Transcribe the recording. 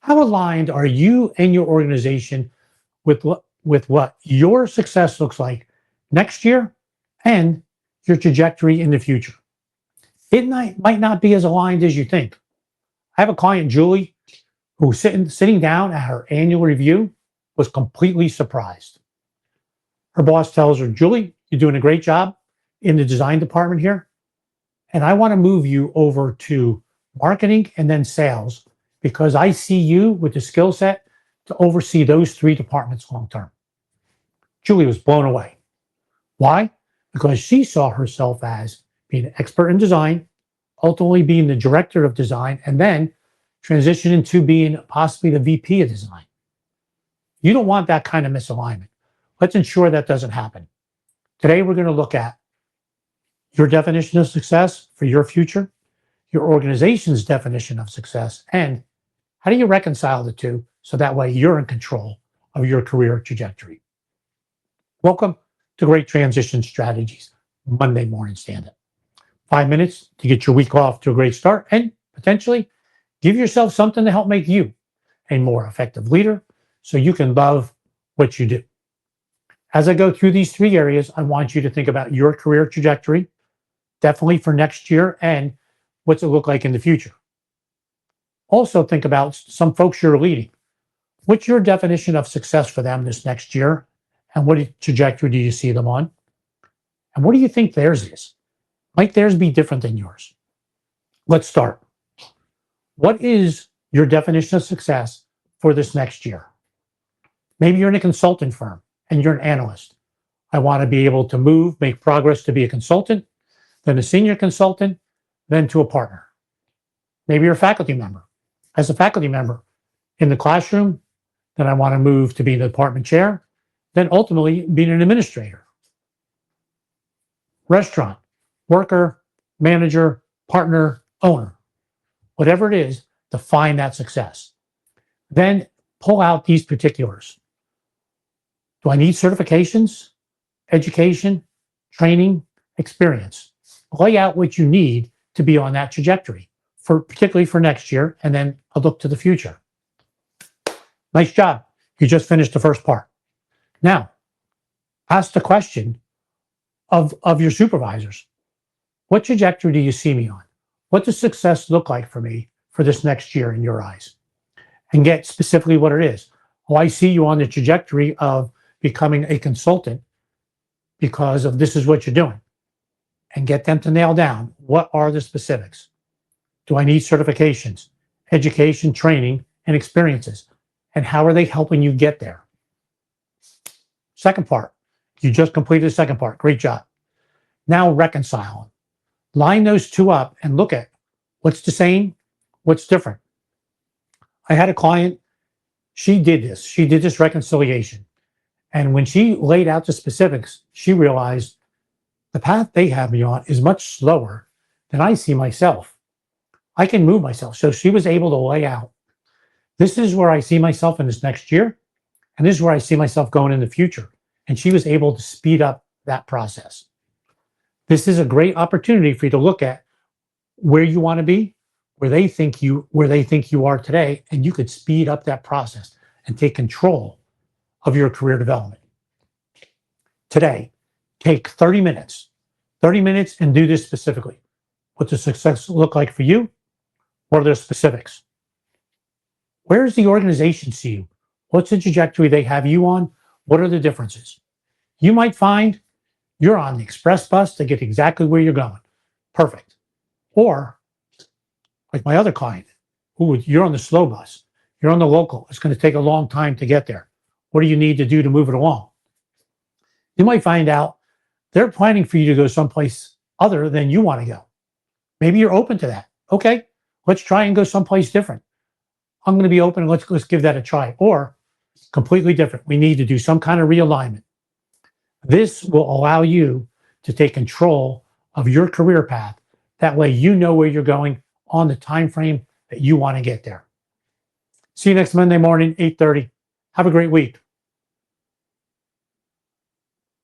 How aligned are you and your organization with what your success looks like next year and your trajectory in the future? It might not be as aligned as you think. I have a client, Julie, who sitting down at her annual review was completely surprised. Her boss tells her, Julie, you're doing a great job in the design department here, and I want to move you over to marketing and then sales because I see you with the skill set to oversee those three departments long term. Julie was blown away. Why? Because she saw herself as being an expert in design, ultimately being the director of design, and then transition into being possibly the VP of design. You don't want that kind of misalignment. Let's ensure that doesn't happen. Today, we're going to look at your definition of success for your future, your organization's definition of success, and how do you reconcile the two so that way you're in control of your career trajectory. Welcome to Great Transition Strategies, Monday Morning Stand-Up. 5 minutes to get your week off to a great start and potentially give yourself something to help make you a more effective leader so you can love what you do. As I go through these three areas, I want you to think about your career trajectory, definitely for next year, and what's it look like in the future. Also think about some folks you're leading. What's your definition of success for them this next year? And what trajectory do you see them on? And what do you think theirs is? Might theirs be different than yours? Let's start. What is your definition of success for this next year? Maybe you're in a consulting firm and you're an analyst. I want to be able to make progress to be a consultant, then a senior consultant, then to a partner. Maybe you're a faculty member. As a faculty member in the classroom, then I want to move to being the department chair, then ultimately being an administrator. Restaurant, worker, manager, partner, owner. Whatever it is, define that success. Then pull out these particulars. Do I need certifications, education, training, experience? Lay out what you need to be on that trajectory, particularly for next year, and then a look to the future. Nice job. You just finished the first part. Now, ask the question of your supervisors. What trajectory do you see me on? What does success look like for me for this next year in your eyes? And get specifically what it is. Oh, I see you on the trajectory of becoming a consultant because of this is what you're doing. And get them to nail down what are the specifics. Do I need certifications, education, training, and experiences? And how are they helping you get there? Second part, you just completed the second part. Great job. Now reconcile. Line those two up and look at what's the same, what's different. I had a client, she did this reconciliation. And when she laid out the specifics, she realized the path they have me on is much slower than I see myself. I can move myself. So she was able to lay out, this is where I see myself in this next year, and this is where I see myself going in the future. And she was able to speed up that process. This is a great opportunity for you to look at where you want to be, where they think you are today, and you could speed up that process and take control of your career development. Today, take 30 minutes and do this specifically. What does success look like for you? What are the specifics? Where does the organization see you? What's the trajectory they have you on? What are the differences? You might find you're on the express bus to get exactly where you're going. Perfect. Or, like my other client, you're on the slow bus. You're on the local. It's going to take a long time to get there. What do you need to do to move it along? You might find out they're planning for you to go someplace other than you want to go. Maybe you're open to that. Okay, let's try and go someplace different. I'm going to be open. Let's give that a try. Or completely different. We need to do some kind of realignment. This will allow you to take control of your career path. That way you know where you're going on the time frame that you want to get there. See you next Monday morning, 8:30. Have a great week.